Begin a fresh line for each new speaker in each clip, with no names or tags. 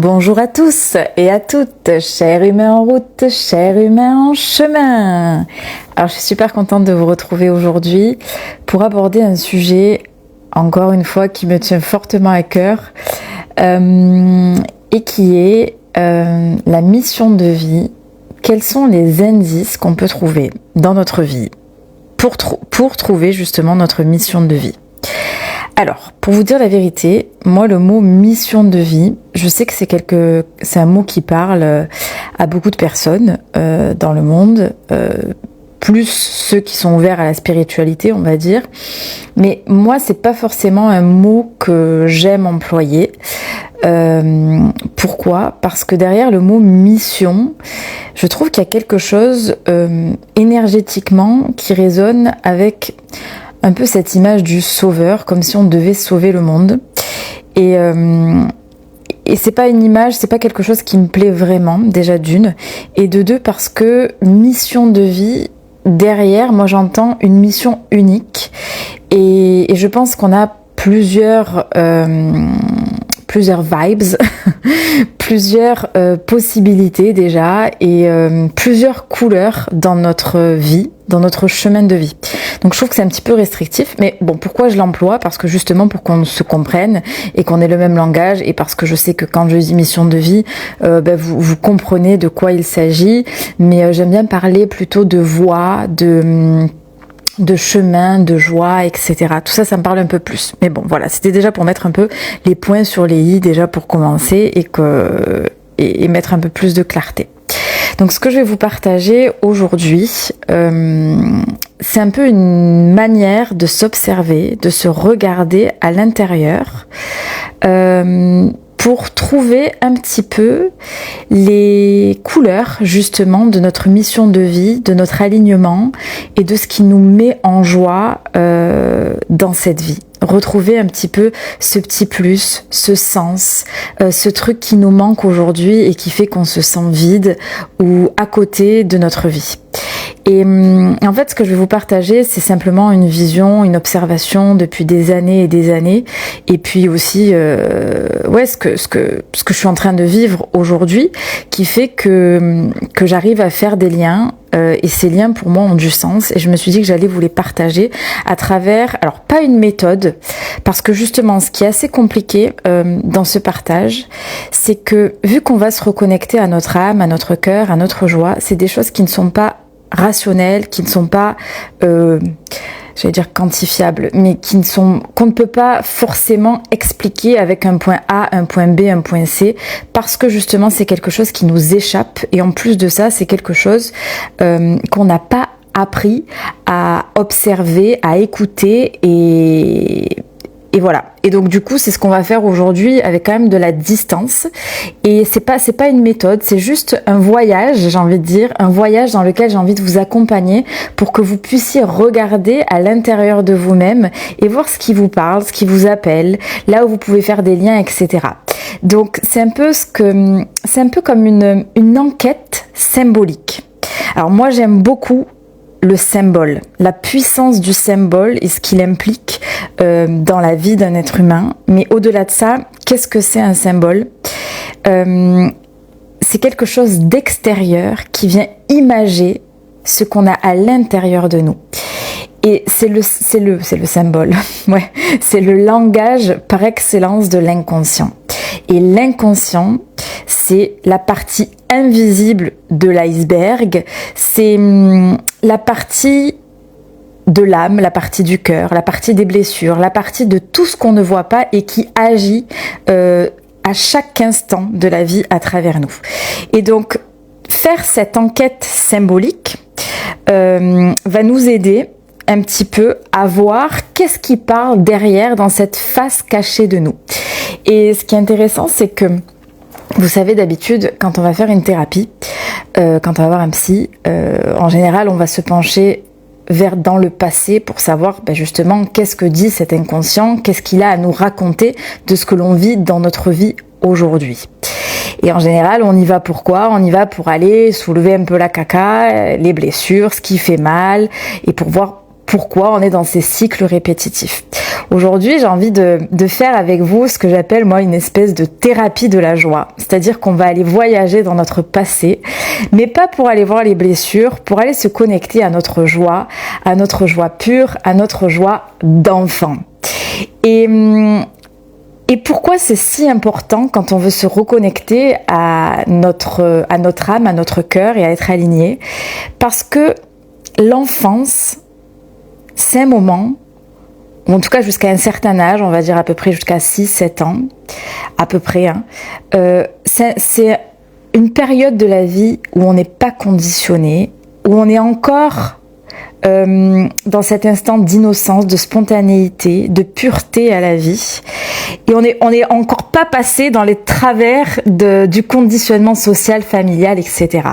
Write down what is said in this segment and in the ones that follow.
Bonjour à tous et à toutes, chers humains en route, chers humains en chemin. Alors je suis super contente de vous retrouver aujourd'hui pour aborder un sujet, encore une fois, qui me tient fortement à cœur et qui est la mission de vie. Quels sont les indices qu'on peut trouver dans notre vie pour trouver justement notre mission de vie? Alors, pour vous dire la vérité, moi le mot mission de vie, je sais que c'est un mot qui parle à beaucoup de personnes dans le monde, plus ceux qui sont ouverts à la spiritualité, on va dire. Mais moi, c'est pas forcément un mot que j'aime employer. Pourquoi ? Parce que derrière le mot mission, je trouve qu'il y a quelque chose énergétiquement qui résonne avec un peu cette image du sauveur, comme si on devait sauver le monde. Et c'est pas une image, c'est pas quelque chose qui me plaît vraiment, déjà d'une. Et de deux, parce que mission de vie, derrière, moi j'entends une mission unique. Et je pense qu'on a plusieurs vibes, plusieurs possibilités déjà, et plusieurs couleurs dans notre vie, dans notre chemin de vie. Donc je trouve que c'est un petit peu restrictif, mais bon, pourquoi je l'emploie ? Parce que justement pour qu'on se comprenne et qu'on ait le même langage, et parce que je sais que quand je dis mission de vie, vous comprenez de quoi il s'agit, mais j'aime bien parler plutôt de voie, de chemin, de joie, etc. Tout ça, ça me parle un peu plus. Mais bon, voilà, c'était déjà pour mettre un peu les points sur les i, déjà pour commencer, et mettre un peu plus de clarté. Donc ce que je vais vous partager aujourd'hui, c'est un peu une manière de s'observer, de se regarder à l'intérieur, pour trouver un petit peu les couleurs justement de notre mission de vie, de notre alignement et de ce qui nous met en joie dans cette vie. Retrouver un petit peu ce petit plus, ce sens, ce truc qui nous manque aujourd'hui et qui fait qu'on se sent vide ou à côté de notre vie. Et en fait, ce que je vais vous partager, c'est simplement une vision, une observation depuis des années et des années, et puis aussi, ce que je suis en train de vivre aujourd'hui, qui fait que j'arrive à faire des liens. Et ces liens pour moi ont du sens, et je me suis dit que j'allais vous les partager à travers, alors pas une méthode, parce que justement ce qui est assez compliqué dans ce partage, c'est que vu qu'on va se reconnecter à notre âme, à notre cœur, à notre joie, c'est des choses qui ne sont pas rationnelles, qui ne sont pas j'allais dire quantifiables, mais qu'on ne peut pas forcément expliquer avec un point A, un point B, un point C, parce que justement c'est quelque chose qui nous échappe, et en plus de ça c'est quelque chose qu'on n'a pas appris à observer, à écouter, et voilà. Et donc du coup, c'est ce qu'on va faire aujourd'hui avec quand même de la distance. Et c'est pas une méthode, c'est juste un voyage, j'ai envie de dire, un voyage dans lequel j'ai envie de vous accompagner pour que vous puissiez regarder à l'intérieur de vous-même et voir ce qui vous parle, ce qui vous appelle, là où vous pouvez faire des liens, etc. Donc c'est un peu comme une enquête symbolique. Alors moi, j'aime beaucoup le symbole, la puissance du symbole et ce qu'il implique dans la vie d'un être humain. Mais au-delà de ça, qu'est-ce que c'est un symbole ? C'est quelque chose d'extérieur qui vient imager ce qu'on a à l'intérieur de nous. Et c'est le symbole, ouais, c'est le langage par excellence de l'inconscient. Et l'inconscient, c'est la partie invisible de l'iceberg, c'est la partie de l'âme, la partie du cœur, la partie des blessures, la partie de tout ce qu'on ne voit pas et qui agit à chaque instant de la vie à travers nous. Et donc, faire cette enquête symbolique va nous aider un petit peu à voir qu'est-ce qui parle derrière dans cette face cachée de nous. Et ce qui est intéressant, c'est que vous savez, d'habitude, quand on va faire une thérapie, quand on va voir un psy, en général, on va se pencher dans le passé pour savoir justement qu'est-ce que dit cet inconscient, qu'est-ce qu'il a à nous raconter de ce que l'on vit dans notre vie aujourd'hui. Et en général, on y va pour quoi ? On y va pour aller soulever un peu la caca, les blessures, ce qui fait mal, et pour voir pourquoi on est dans ces cycles répétitifs. Aujourd'hui, j'ai envie de faire avec vous ce que j'appelle moi une espèce de thérapie de la joie. C'est-à-dire qu'on va aller voyager dans notre passé, mais pas pour aller voir les blessures, pour aller se connecter à notre joie pure, à notre joie d'enfant. Et pourquoi c'est si important quand on veut se reconnecter à notre âme, à notre cœur et à être aligné? Parce que l'enfance, c'est un moment, ou en tout cas jusqu'à un certain âge, on va dire à peu près jusqu'à 6-7 ans, à peu près, c'est une période de la vie où on n'est pas conditionné, où on est encore dans cet instant d'innocence, de spontanéité, de pureté à la vie. Et on est encore pas passé dans les travers du conditionnement social, familial, etc.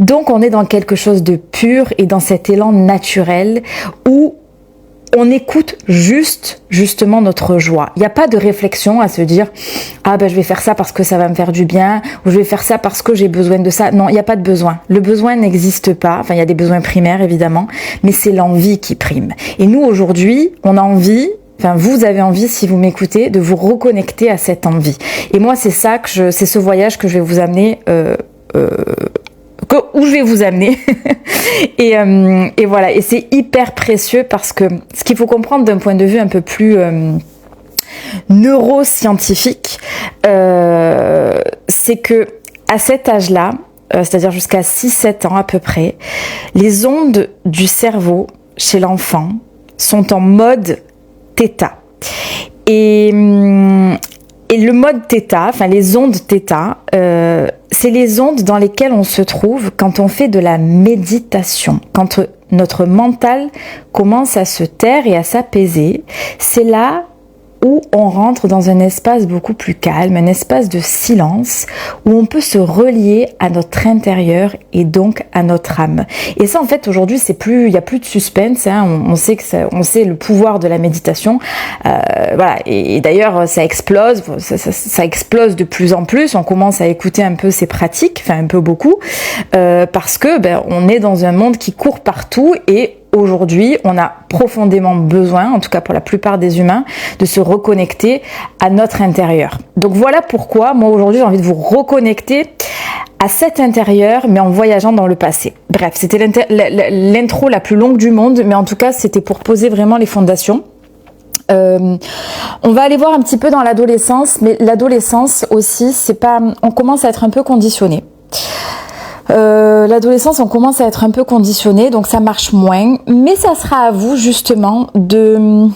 Donc on est dans quelque chose de pur et dans cet élan naturel où on écoute justement notre joie. Il n'y a pas de réflexion à se dire « Ah ben je vais faire ça parce que ça va me faire du bien » ou « Je vais faire ça parce que j'ai besoin de ça ». Non, il n'y a pas de besoin. Le besoin n'existe pas. Enfin, il y a des besoins primaires évidemment, mais c'est l'envie qui prime. Et nous aujourd'hui, on a envie, enfin vous avez envie si vous m'écoutez, de vous reconnecter à cette envie. Et moi c'est ce voyage que je vais vous amener où je vais vous amener et voilà, et c'est hyper précieux parce que ce qu'il faut comprendre d'un point de vue un peu plus neuroscientifique, c'est que à cet âge-là, c'est-à-dire jusqu'à 6-7 ans à peu près, les ondes du cerveau chez l'enfant sont en mode θ. Et le mode θ, enfin les ondes θ, c'est les ondes dans lesquelles on se trouve quand on fait de la méditation, quand notre mental commence à se taire et à s'apaiser. C'est là où on rentre dans un espace beaucoup plus calme, un espace de silence, où on peut se relier à notre intérieur et donc à notre âme. Et ça, en fait, aujourd'hui, il y a plus de suspense, hein. On sait le pouvoir de la méditation, voilà. Et d'ailleurs, ça explose de plus en plus. On commence à écouter un peu ces pratiques, enfin un peu beaucoup, parce que on est dans un monde qui court partout et aujourd'hui, on a profondément besoin, en tout cas pour la plupart des humains, de se reconnecter à notre intérieur. Donc voilà pourquoi, moi aujourd'hui, j'ai envie de vous reconnecter à cet intérieur, mais en voyageant dans le passé. Bref, c'était l'intro la plus longue du monde, mais en tout cas, c'était pour poser vraiment les fondations. On va aller voir un petit peu dans l'adolescence, mais l'adolescence aussi, on commence à être un peu conditionné. L'adolescence, on commence à être un peu conditionné, donc ça marche moins, mais ça sera à vous justement de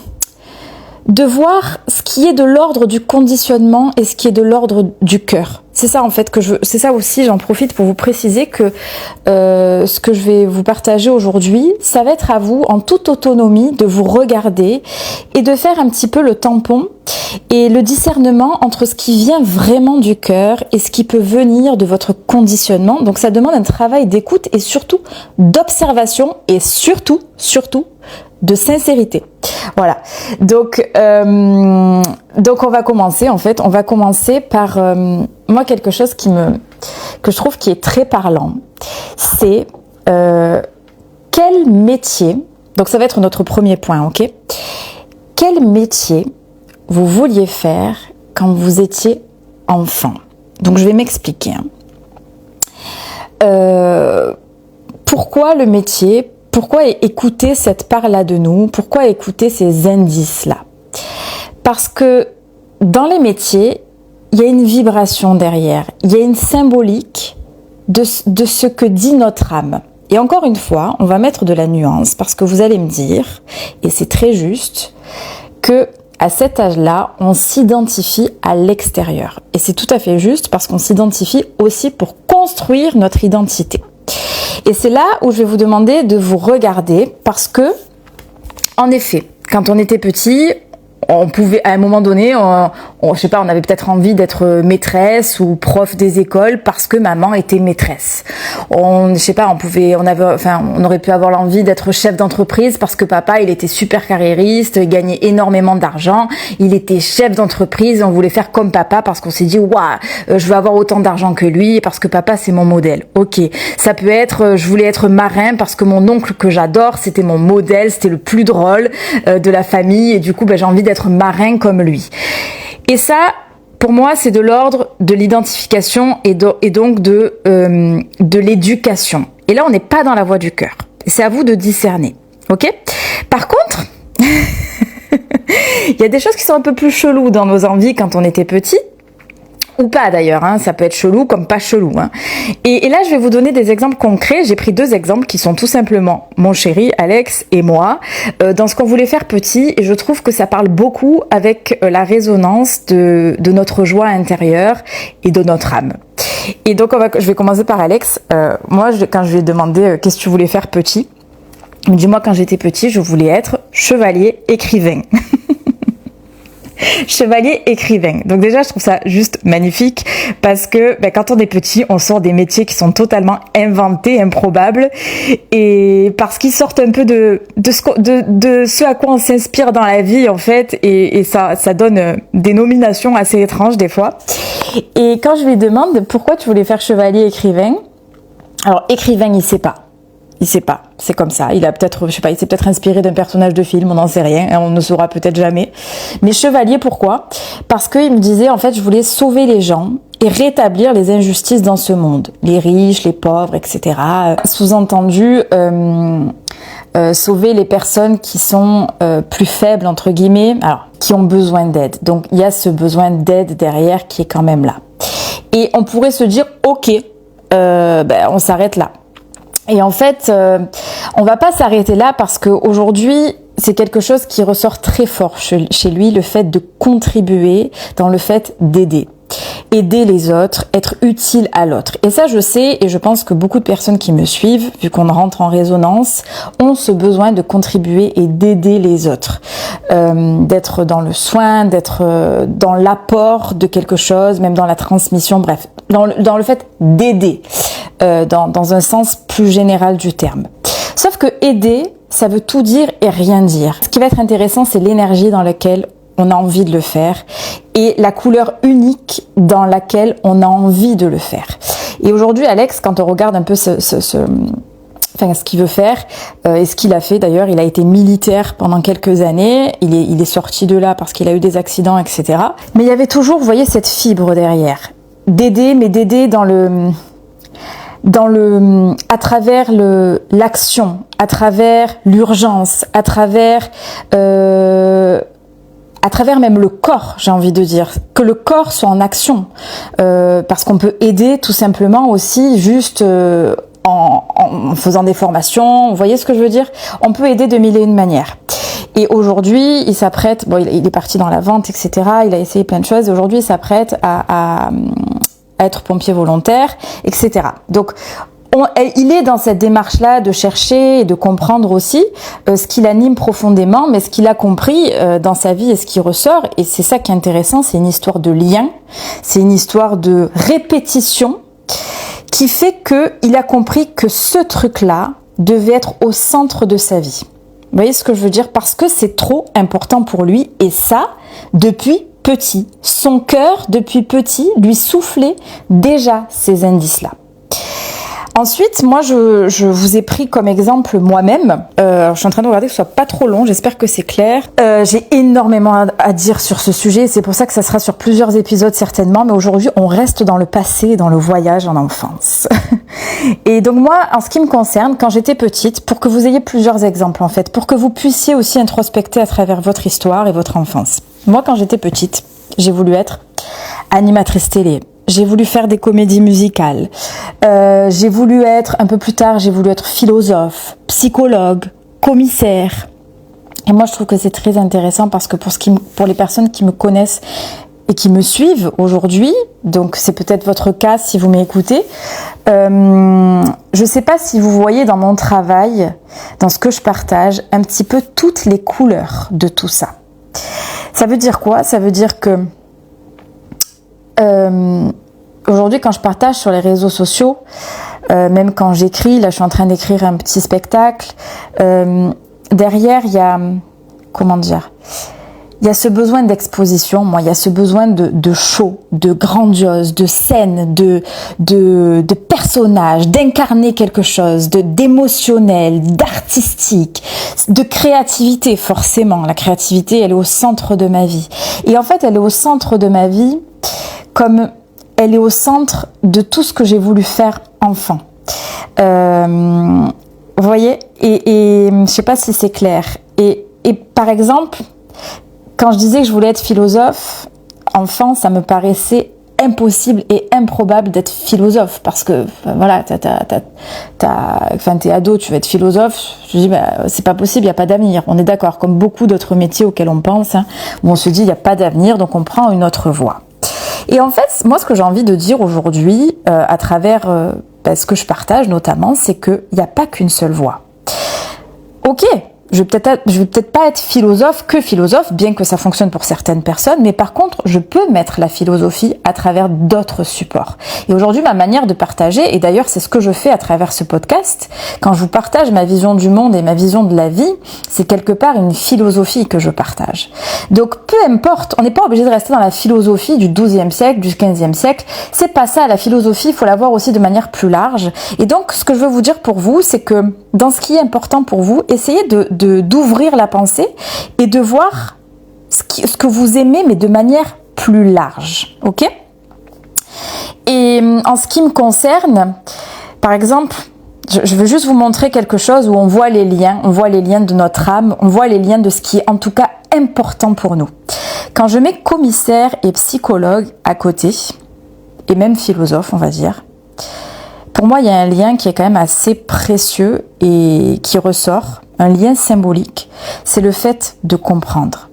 voir ce qui est de l'ordre du conditionnement et ce qui est de l'ordre du cœur. C'est ça en fait c'est ça aussi, j'en profite pour vous préciser que ce que je vais vous partager aujourd'hui, ça va être à vous en toute autonomie de vous regarder et de faire un petit peu le tampon et le discernement entre ce qui vient vraiment du cœur et ce qui peut venir de votre conditionnement. Donc ça demande un travail d'écoute et surtout d'observation et surtout de sincérité. Voilà. Donc on va commencer en fait. On va commencer par moi quelque chose que je trouve qui est très parlant. C'est quel métier. Donc ça va être notre premier point, ok. Quel métier vous vouliez faire quand vous étiez enfant? Donc je vais m'expliquer. Pourquoi le métier? Pourquoi écouter cette part-là de nous? Pourquoi écouter ces indices-là? Parce que dans les métiers, il y a une vibration derrière, il y a une symbolique de ce que dit notre âme. Et encore une fois, on va mettre de la nuance parce que vous allez me dire, et c'est très juste, que à cet âge-là, on s'identifie à l'extérieur. Et c'est tout à fait juste parce qu'on s'identifie aussi pour construire notre identité. Et c'est là où je vais vous demander de vous regarder parce que, en effet, quand on était petit, on pouvait, à un moment donné, je sais pas, on avait peut-être envie d'être maîtresse ou prof des écoles parce que maman était maîtresse. Je sais pas, on aurait pu avoir l'envie d'être chef d'entreprise parce que papa, il était super carriériste, il gagnait énormément d'argent, il était chef d'entreprise, on voulait faire comme papa parce qu'on s'est dit, waouh, je veux avoir autant d'argent que lui parce que papa, c'est mon modèle. Ok. Ça peut être, je voulais être marin parce que mon oncle que j'adore, c'était mon modèle, c'était le plus drôle de la famille et du coup, j'ai envie d'être marin comme lui. Et ça, pour moi, c'est de l'ordre de l'identification et donc de l'éducation. Et là, on n'est pas dans la voie du cœur. C'est à vous de discerner. Ok ? Par contre, il y a des choses qui sont un peu plus cheloues dans nos envies quand on était petit. Ou pas d'ailleurs, hein, ça peut être chelou comme pas chelou. Hein. Et là, je vais vous donner des exemples concrets. J'ai pris 2 exemples qui sont tout simplement mon chéri Alex et moi dans ce qu'on voulait faire petit. Et je trouve que ça parle beaucoup avec la résonance de notre joie intérieure et de notre âme. Et donc, je vais commencer par Alex. Moi, quand je lui ai demandé qu'est-ce que tu voulais faire petit, il me dit, moi, quand j'étais petit, je voulais être chevalier écrivain. Chevalier écrivain. Donc déjà, je trouve ça juste magnifique parce que quand on est petit, on sort des métiers qui sont totalement inventés, improbables, et parce qu'ils sortent un peu de ce à quoi on s'inspire dans la vie en fait, et ça donne des nominations assez étranges des fois. Et quand je lui demande pourquoi tu voulais faire chevalier écrivain, alors écrivain, il sait pas. Il sait pas, c'est comme ça. Il a peut-être, je sais pas, il s'est peut-être inspiré d'un personnage de film, on n'en sait rien, on ne saura peut-être jamais. Mais chevalier, pourquoi ? Parce qu'il me disait, en fait, je voulais sauver les gens et rétablir les injustices dans ce monde. Les riches, les pauvres, etc. Sous-entendu, sauver les personnes qui sont plus faibles, entre guillemets, alors, qui ont besoin d'aide. Donc, il y a ce besoin d'aide derrière qui est quand même là. Et on pourrait se dire, ok, on s'arrête là. Et en fait, on va pas s'arrêter là parce qu'aujourd'hui, c'est quelque chose qui ressort très fort chez lui, le fait de contribuer dans le fait d'aider. Aider les autres, être utile à l'autre. Et ça, je sais, et je pense que beaucoup de personnes qui me suivent, vu qu'on rentre en résonance, ont ce besoin de contribuer et d'aider les autres. D'être dans le soin, d'être dans l'apport de quelque chose, même dans la transmission, bref, dans le fait d'aider, dans un sens plus général du terme. Sauf que aider, ça veut tout dire et rien dire. Ce qui va être intéressant, c'est l'énergie dans laquelle on a envie de le faire et la couleur unique dans laquelle on a envie de le faire. Et aujourd'hui, Alex, quand on regarde un peu ce qu'il veut faire et ce qu'il a fait, d'ailleurs, il a été militaire pendant quelques années, il est sorti de là parce qu'il a eu des accidents, etc. Mais il y avait toujours, vous voyez, cette fibre derrière, d'aider, mais d'aider à travers l'action, à travers l'urgence, à travers même le corps, j'ai envie de dire, que le corps soit en action, parce qu'on peut aider tout simplement aussi juste en faisant des formations, vous voyez ce que je veux dire ? On peut aider de mille et une manières. Et aujourd'hui, il s'apprête, il est parti dans la vente, etc., il a essayé plein de choses, et aujourd'hui il s'apprête à être pompier volontaire, etc. Donc, il est dans cette démarche-là de chercher et de comprendre aussi ce qui l'anime profondément, mais ce qu'il a compris dans sa vie et ce qui ressort. Et c'est ça qui est intéressant, c'est une histoire de lien, c'est une histoire de répétition qui fait qu'il a compris que ce truc-là devait être au centre de sa vie. Vous voyez ce que je veux dire ? Parce que c'est trop important pour lui, et ça, depuis petit. Son cœur, depuis petit, lui soufflait déjà ces indices-là. Ensuite, moi, je vous ai pris comme exemple moi-même. Je suis en train de regarder que ce soit pas trop long. J'espère que c'est clair. J'ai énormément à dire sur ce sujet. C'est pour ça que ça sera sur plusieurs épisodes certainement. Mais aujourd'hui, on reste dans le passé, dans le voyage en enfance. Et donc moi, en ce qui me concerne, quand j'étais petite, pour que vous ayez plusieurs exemples en fait, pour que vous puissiez aussi introspecter à travers votre histoire et votre enfance. Moi, quand j'étais petite, j'ai voulu être animatrice télé. J'ai voulu faire des comédies musicales. J'ai voulu être, un peu plus tard, j'ai voulu être philosophe, psychologue, commissaire. Et moi, je trouve que c'est très intéressant parce que pour les personnes qui me connaissent et qui me suivent aujourd'hui, donc c'est peut-être votre cas si vous m'écoutez, je sais pas si vous voyez dans mon travail, dans ce que je partage, un petit peu toutes les couleurs de tout ça. Ça veut dire quoi ? Ça veut dire que aujourd'hui, quand je partage sur les réseaux sociaux, même quand j'écris, là je suis en train d'écrire un petit spectacle, derrière il y a, comment dire, il y a ce besoin d'exposition, moi, il y a ce besoin de show, de grandiose, de scène, de personnage, d'incarner quelque chose, d'émotionnel, d'artistique, de créativité, forcément. La créativité, elle est au centre de ma vie. Et en fait, elle est au centre de ma vie comme elle est au centre de tout ce que j'ai voulu faire enfant. Vous voyez, et je sais pas si c'est clair. Et par exemple, quand je disais que je voulais être philosophe, enfant, ça me paraissait impossible et improbable d'être philosophe parce que voilà, t'es ado, tu veux être philosophe. Je dis c'est pas possible, il y a pas d'avenir. On est d'accord, comme beaucoup d'autres métiers auxquels on pense, hein, où on se dit il y a pas d'avenir, donc on prend une autre voie. Et en fait, moi, ce que j'ai envie de dire aujourd'hui, à travers ce que je partage notamment, c'est qu'il n'y a pas qu'une seule voie. Ok. Je vais peut-être pas être philosophe, bien que ça fonctionne pour certaines personnes, mais par contre, je peux mettre la philosophie à travers d'autres supports. Et aujourd'hui, ma manière de partager, et d'ailleurs, c'est ce que je fais à travers ce podcast, quand je vous partage ma vision du monde et ma vision de la vie, c'est quelque part une philosophie que je partage. Donc, peu importe, on n'est pas obligé de rester dans la philosophie du XIIe siècle, du XVe siècle. C'est pas ça, la philosophie, il faut la voir aussi de manière plus large. Et donc, ce que je veux vous dire pour vous, c'est que dans ce qui est important pour vous, essayez d'ouvrir la pensée et de voir ce que vous aimez, mais de manière plus large, ok ? Et en ce qui me concerne, par exemple, je veux juste vous montrer quelque chose où on voit les liens de notre âme, on voit les liens de ce qui est en tout cas important pour nous. Quand je mets commissaire et psychologue à côté, et même philosophe, on va dire, pour moi, il y a un lien qui est quand même assez précieux et qui ressort, un lien symbolique, c'est le fait de comprendre,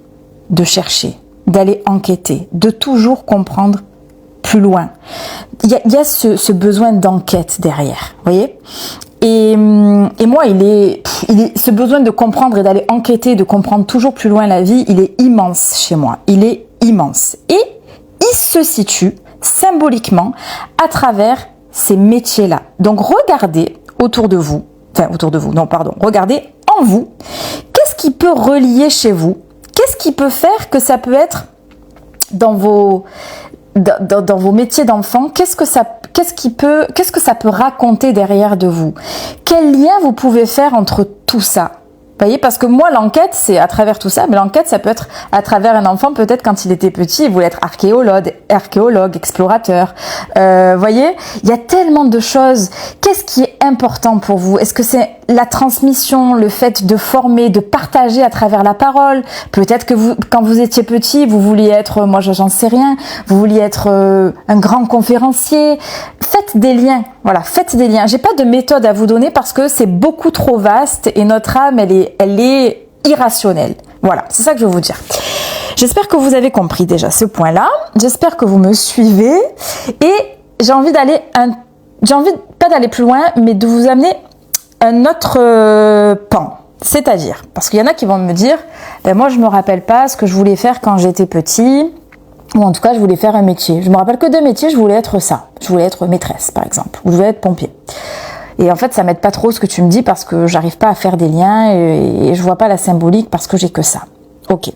de chercher, d'aller enquêter, de toujours comprendre plus loin. Il y a ce besoin d'enquête derrière, vous voyez ? Et moi, ce besoin de comprendre et d'aller enquêter, de comprendre toujours plus loin la vie, il est immense chez moi. Il est immense. Et il se situe symboliquement à travers ces métiers-là. Donc regardez regardez en vous, qu'est-ce qui peut relier chez vous? Qu'est-ce qui peut faire que ça peut être dans vos métiers d'enfant? Qu'est-ce que ça peut raconter derrière de vous? Quel lien vous pouvez faire entre tout ça? Vous voyez, parce que moi, l'enquête, c'est à travers tout ça, mais l'enquête, ça peut être à travers un enfant, peut-être quand il était petit, il voulait être archéologue, explorateur. Voyez, il y a tellement de choses. Qu'est-ce qui est important pour vous? Est-ce que c'est la transmission, le fait de former, de partager à travers la parole? Peut-être que vous, quand vous étiez petit, vous vouliez être, moi j'en sais rien, vous vouliez être un grand conférencier. Faites des liens, voilà, faites des liens. J'ai pas de méthode à vous donner parce que c'est beaucoup trop vaste et notre âme, elle est irrationnelle. Voilà, c'est ça que je veux vous dire. J'espère que vous avez compris déjà ce point-là. J'espère que vous me suivez et j'ai envie pas d'aller plus loin, mais de vous amener un autre pan. C'est-à-dire, parce qu'il y en a qui vont me dire, moi je me rappelle pas ce que je voulais faire quand j'étais petit. Ou en tout cas, je voulais faire un métier. Je me rappelle que deux métiers, je voulais être ça. Je voulais être maîtresse, par exemple. Ou je voulais être pompier. Et en fait, ça m'aide pas trop ce que tu me dis parce que j'arrive pas à faire des liens et je vois pas la symbolique parce que j'ai que ça. Ok.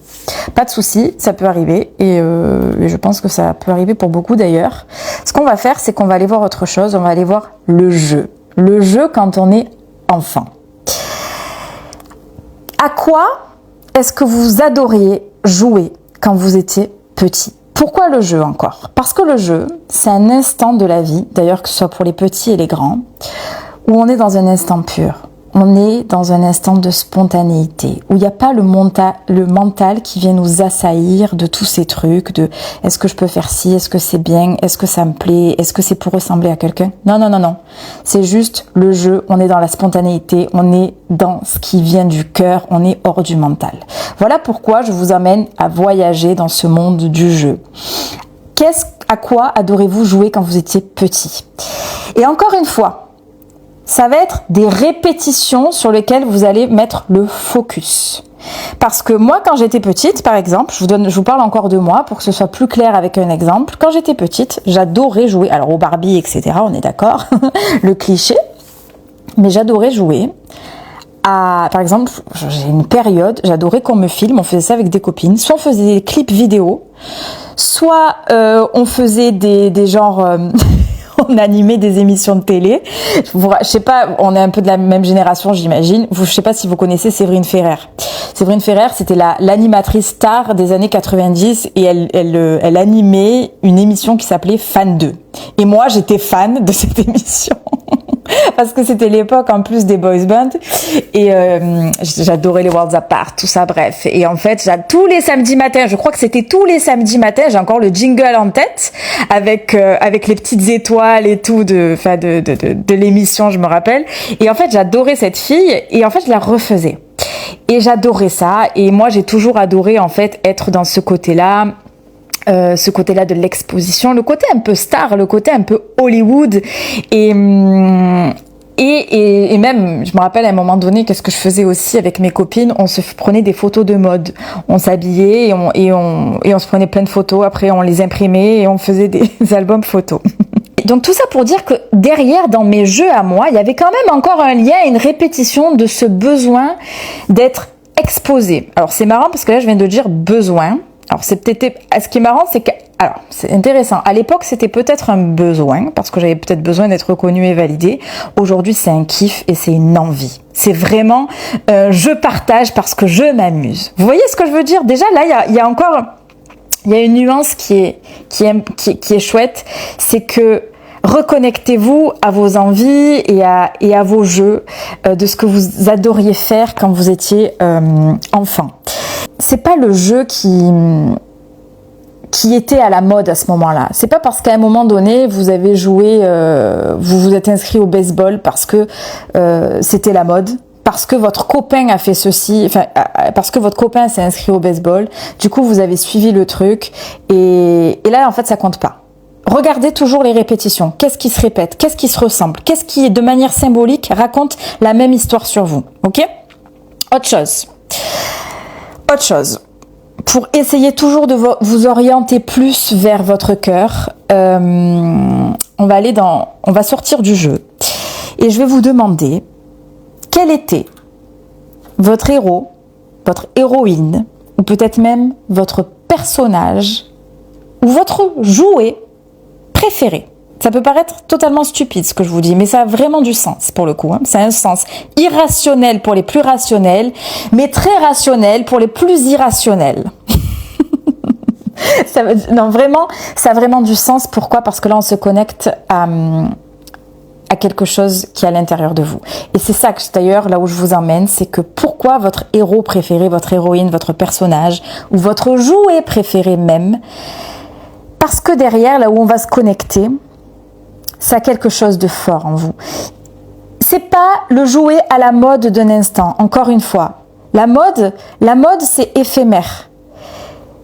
Pas de souci, ça peut arriver. Et je pense que ça peut arriver pour beaucoup d'ailleurs. Ce qu'on va faire, c'est qu'on va aller voir autre chose. On va aller voir le jeu. Le jeu quand on est enfant. À quoi est-ce que vous adoriez jouer quand vous étiez petit? Pourquoi le jeu encore? Parce que le jeu, c'est un instant de la vie, d'ailleurs que ce soit pour les petits et les grands, où on est dans un instant pur. On est dans un instant de spontanéité, où il n'y a pas le mental qui vient nous assaillir de tous ces trucs, de est-ce que je peux faire ci, est-ce que c'est bien, est-ce que ça me plaît, est-ce que c'est pour ressembler à quelqu'un? Non. C'est juste le jeu, on est dans la spontanéité, on est dans ce qui vient du cœur, on est hors du mental. Voilà pourquoi je vous amène à voyager dans ce monde du jeu. À quoi adorez-vous jouer quand vous étiez petit? Et encore une fois, ça va être des répétitions sur lesquelles vous allez mettre le focus. Parce que moi, quand j'étais petite, par exemple, je vous parle encore de moi pour que ce soit plus clair avec un exemple. Quand j'étais petite, j'adorais jouer, alors au Barbie, etc., on est d'accord, le cliché, mais j'adorais jouer par exemple, j'ai une période, j'adorais qu'on me filme, on faisait ça avec des copines, soit on faisait des clips vidéo, soit on faisait des genres... on animait des émissions de télé. Je sais pas, on est un peu de la même génération, j'imagine. Je sais pas si vous connaissez Séverine Ferrer. Séverine Ferrer, c'était l'animatrice star des années 90 et elle animait une émission qui s'appelait Fan 2. Et moi, j'étais fan de cette émission. Parce que c'était l'époque en plus des boys bands et j'adorais les Worlds Apart, tout ça, bref. Et en fait, tous les samedis matins, je crois que c'était tous les samedis matins, j'ai encore le jingle en tête avec les petites étoiles et tout de l'émission, je me rappelle. Et en fait, j'adorais cette fille et en fait, je la refaisais. Et j'adorais ça et moi, j'ai toujours adoré en fait être dans ce côté-là. Ce côté-là de l'exposition, le côté un peu star, le côté un peu Hollywood et même, je me rappelle à un moment donné, qu'est-ce que je faisais aussi avec mes copines, on se prenait des photos de mode, on s'habillait et on se prenait plein de photos, après on les imprimait et on faisait des albums photos. Donc tout ça pour dire que derrière, dans mes jeux à moi, il y avait quand même encore un lien, une répétition de ce besoin d'être exposé. Alors c'est marrant parce que là je viens de dire besoin. Alors ce qui est marrant, c'est que, alors c'est intéressant. À l'époque, c'était peut-être un besoin parce que j'avais peut-être besoin d'être reconnue et validée. Aujourd'hui, c'est un kiff et c'est une envie. C'est vraiment, je partage parce que je m'amuse. Vous voyez ce que je veux dire? Déjà là, il y a une nuance qui est chouette, c'est que reconnectez-vous à vos envies et à vos jeux de ce que vous adoriez faire quand vous étiez enfant. C'est pas le jeu qui était à la mode à ce moment-là. C'est pas parce qu'à un moment donné vous avez joué, vous vous êtes inscrit au baseball parce que c'était la mode, parce que votre copain a fait ceci, parce que votre copain s'est inscrit au baseball. Du coup, vous avez suivi le truc et là en fait ça compte pas. Regardez toujours les répétitions. Qu'est-ce qui se répète? Qu'est-ce qui se ressemble? Qu'est-ce qui, de manière symbolique, raconte la même histoire sur vous? Ok? Autre chose. Pour essayer toujours de vous orienter plus vers votre cœur, on va sortir du jeu et je vais vous demander quel était votre héros, votre héroïne, ou peut-être même votre personnage ou votre jouet préféré. Ça peut paraître totalement stupide ce que je vous dis, mais ça a vraiment du sens pour le coup. Hein. Ça a un sens irrationnel pour les plus rationnels, mais très rationnel pour les plus irrationnels. Non, vraiment, ça a vraiment du sens. Pourquoi? Parce que là, on se connecte à quelque chose qui est à l'intérieur de vous. Et c'est ça que d'ailleurs, là où je vous emmène, c'est que pourquoi votre héros préféré, votre héroïne, votre personnage, ou votre jouet préféré même, parce que derrière, là où on va se connecter, ça a quelque chose de fort en vous. C'est pas le jouet à la mode d'un instant. Encore une fois, la mode, c'est éphémère.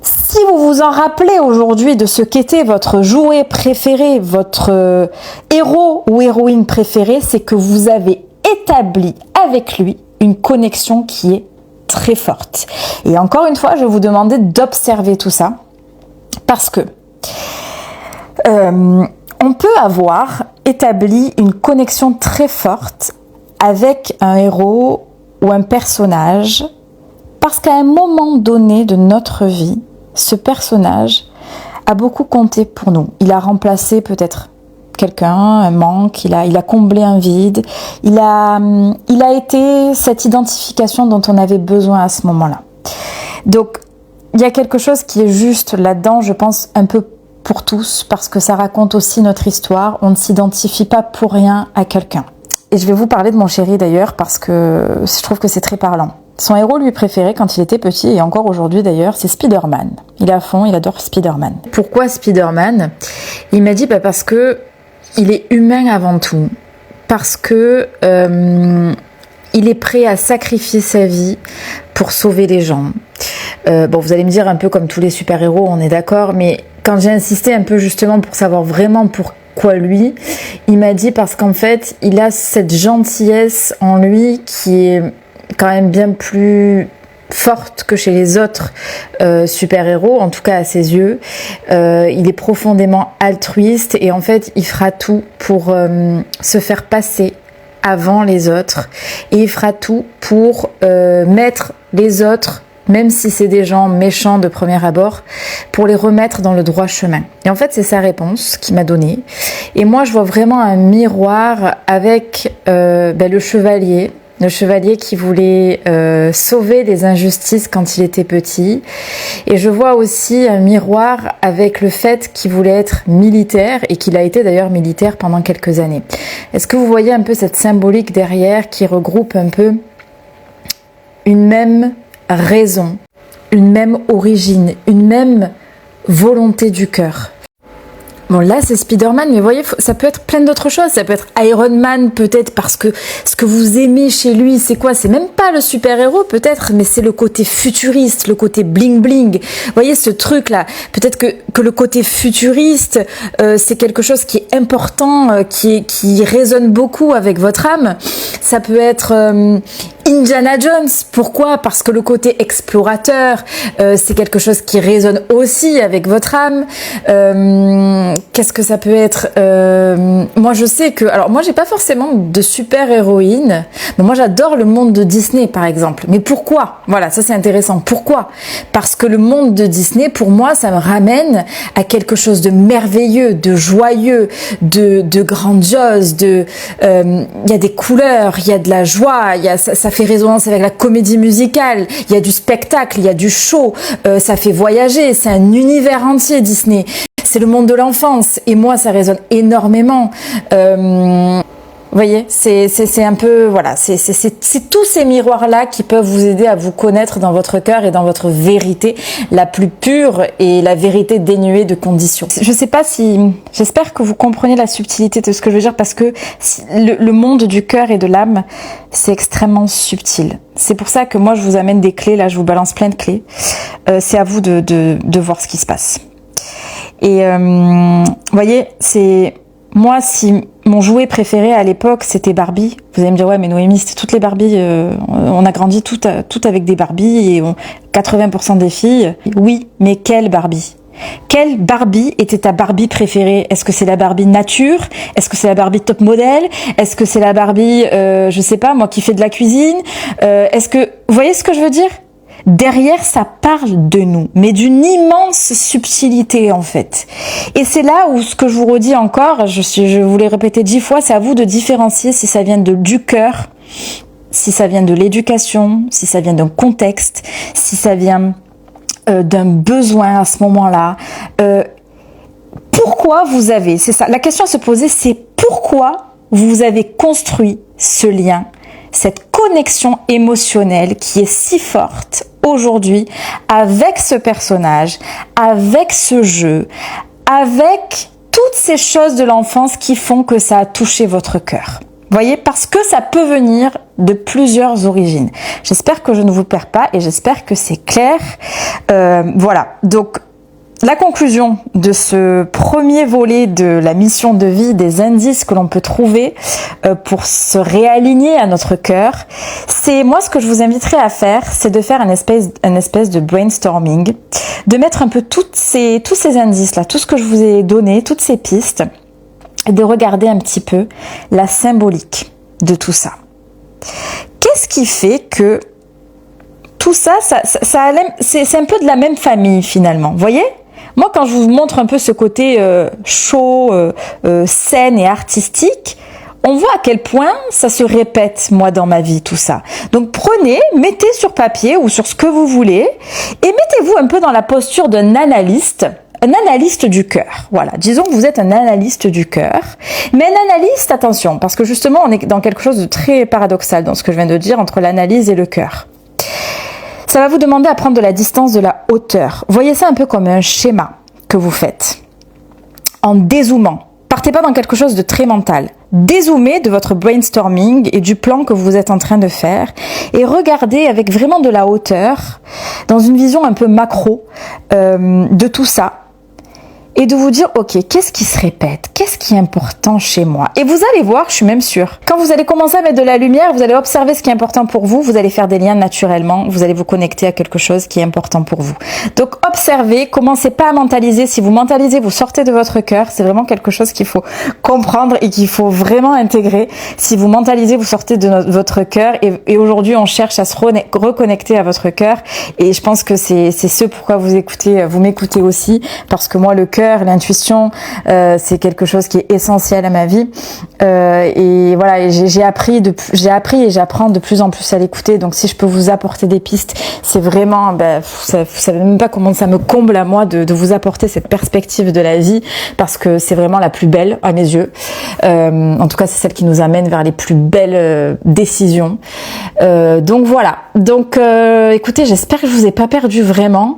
Si vous vous en rappelez aujourd'hui de ce qu'était votre jouet préféré, votre héros ou héroïne préférée, c'est que vous avez établi avec lui une connexion qui est très forte. Et encore une fois, je vais vous demander d'observer tout ça parce que on peut avoir établi une connexion très forte avec un héros ou un personnage parce qu'à un moment donné de notre vie, ce personnage a beaucoup compté pour nous. Il a remplacé peut-être quelqu'un, un manque, il a comblé un vide, il a été cette identification dont on avait besoin à ce moment-là. Donc, il y a quelque chose qui est juste là-dedans, je pense, un peu pour tous, parce que ça raconte aussi notre histoire. On ne s'identifie pas pour rien à quelqu'un. Et je vais vous parler de mon chéri d'ailleurs, parce que je trouve que c'est très parlant. Son héros lui préféré quand il était petit, et encore aujourd'hui d'ailleurs, c'est Spider-Man. Il est à fond, il adore Spider-Man. Pourquoi Spider-Man? Il m'a dit parce que il est humain avant tout. Parce que il est prêt à sacrifier sa vie pour sauver les gens. Bon, vous allez me dire un peu comme tous les super-héros, on est d'accord, mais quand j'ai insisté un peu justement pour savoir vraiment pour pourquoi lui. Il m'a dit parce qu'en fait, il a cette gentillesse en lui qui est quand même bien plus forte que chez les autres super-héros, en tout cas à ses yeux. Il est profondément altruiste et en fait, il fera tout pour se faire passer avant les autres et il fera tout pour mettre les autres, même si c'est des gens méchants de premier abord, pour les remettre dans le droit chemin. Et en fait, c'est sa réponse qu'il m'a donnée. Et moi, je vois vraiment un miroir avec le chevalier. Le chevalier qui voulait sauver des injustices quand il était petit. Et je vois aussi un miroir avec le fait qu'il voulait être militaire et qu'il a été d'ailleurs militaire pendant quelques années. Est-ce que vous voyez un peu cette symbolique derrière qui regroupe un peu une même raison, une même origine, une même volonté du cœur? Bon, là, c'est Spider-Man, mais vous voyez, ça peut être plein d'autres choses. Ça peut être Iron Man, peut-être, parce que ce que vous aimez chez lui, c'est quoi? C'est même pas le super-héros, peut-être, mais c'est le côté futuriste, le côté bling-bling. Vous voyez, ce truc-là. Peut-être que le côté futuriste, c'est quelque chose qui est important, qui résonne beaucoup avec votre âme. Ça peut être Indiana Jones. Pourquoi? Parce que le côté explorateur, c'est quelque chose qui résonne aussi avec votre âme. Qu'est-ce que ça peut être? Moi, je sais que... Alors, moi, j'ai pas forcément de super-héroïne, mais moi, j'adore le monde de Disney, par exemple. Mais pourquoi? Voilà, ça, c'est intéressant. Pourquoi? Parce que le monde de Disney, pour moi, ça me ramène à quelque chose de merveilleux, de joyeux, de grandiose, il y a des couleurs, il y a de la joie, ça fait résonance avec la comédie musicale, il y a du spectacle, il y a du show, ça fait voyager, c'est un univers entier, Disney. C'est le monde de l'enfance et moi ça résonne énormément. Vous voyez, c'est un peu, voilà, c'est tous ces miroirs-là qui peuvent vous aider à vous connaître dans votre cœur et dans votre vérité la plus pure et la vérité dénuée de conditions. Je sais pas si, j'espère que vous comprenez la subtilité de ce que je veux dire parce que le monde du cœur et de l'âme, c'est extrêmement subtil. C'est pour ça que moi je vous amène des clés, là je vous balance plein de clés. C'est à vous de voir ce qui se passe. Et vous voyez, c'est moi si mon jouet préféré à l'époque c'était Barbie. Vous allez me dire ouais mais Noémie c'était toutes les Barbies, on a grandi toutes avec des Barbies et 80% des filles. Oui, mais quelle Barbie? Quelle Barbie était ta Barbie préférée? Est-ce que c'est la Barbie nature? Est-ce que c'est la Barbie top modèle? Est-ce que c'est la Barbie, je sais pas moi qui fait de la cuisine? Est-ce que vous voyez ce que je veux dire? Derrière, ça parle de nous, mais d'une immense subtilité en fait. Et c'est là où ce que je vous redis encore, je vous l'ai répété 10 fois, c'est à vous de différencier si ça vient du cœur, si ça vient de l'éducation, si ça vient d'un contexte, si ça vient d'un besoin à ce moment-là. Pourquoi vous avez, c'est ça, la question à se poser, c'est pourquoi vous avez construit ce lien, cette connexion émotionnelle qui est si forte aujourd'hui avec ce personnage, avec ce jeu, avec toutes ces choses de l'enfance qui font que ça a touché votre cœur. Voyez, parce que ça peut venir de plusieurs origines. J'espère que je ne vous perds pas et j'espère que c'est clair. Voilà, donc la conclusion de ce premier volet de la mission de vie, des indices que l'on peut trouver pour se réaligner à notre cœur, c'est moi ce que je vous inviterai à faire, c'est de faire un espèce de brainstorming, de mettre un peu tous ces indices là, tout ce que je vous ai donné, toutes ces pistes, et de regarder un petit peu la symbolique de tout ça. Qu'est-ce qui fait que tout ça c'est un peu de la même famille finalement, vous voyez ? Moi, quand je vous montre un peu ce côté chaud, scène et artistique, on voit à quel point ça se répète, moi, dans ma vie, tout ça. Donc, prenez, mettez sur papier ou sur ce que vous voulez et mettez-vous un peu dans la posture d'un analyste du cœur. Voilà, disons que vous êtes un analyste du cœur. Mais un analyste, attention, parce que justement, on est dans quelque chose de très paradoxal dans ce que je viens de dire entre l'analyse et le cœur. Ça va vous demander à prendre de la distance, de la hauteur. Voyez ça un peu comme un schéma que vous faites. En dézoomant. Partez pas dans quelque chose de très mental. Dézoomez de votre brainstorming et du plan que vous êtes en train de faire et regardez avec vraiment de la hauteur, dans une vision un peu macro de tout ça. et de vous dire, ok, qu'est-ce qui se répète? Qu'est-ce qui est important chez moi? Et vous allez voir, je suis même sûre, quand vous allez commencer à mettre de la lumière, vous allez observer ce qui est important pour vous, vous allez faire des liens naturellement, vous allez vous connecter à quelque chose qui est important pour vous. Donc observez, commencez pas à mentaliser. Si vous mentalisez, vous sortez de votre cœur. C'est vraiment quelque chose qu'il faut comprendre et qu'il faut vraiment intégrer. Si vous mentalisez, vous sortez de votre cœur, et aujourd'hui on cherche à se reconnecter à votre cœur, et je pense que c'est ce pourquoi vous m'écoutez aussi, parce que moi le cœur, l'intuition, c'est quelque chose qui est essentiel à ma vie, et voilà, j'ai appris et j'apprends de plus en plus à l'écouter. Donc si je peux vous apporter des pistes, c'est vraiment, vous savez même pas comment ça me comble à moi de vous apporter cette perspective de la vie, parce que c'est vraiment la plus belle à mes yeux. En tout cas, c'est celle qui nous amène vers les plus belles décisions. Donc voilà. Donc écoutez, j'espère que je vous ai pas perdu vraiment.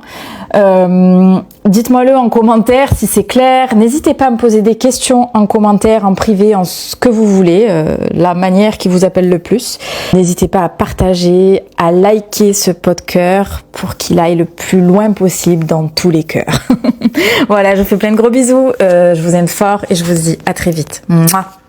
Dites-moi-le en commentaire si c'est clair. N'hésitez pas à me poser des questions en commentaire, en privé, en ce que vous voulez, la manière qui vous appelle le plus. N'hésitez pas à partager, à liker ce podcast pour qu'il aille le plus loin possible dans tous les cœurs. Voilà, je vous fais plein de gros bisous. Je vous aime fort et je vous dis à très vite. Mouah.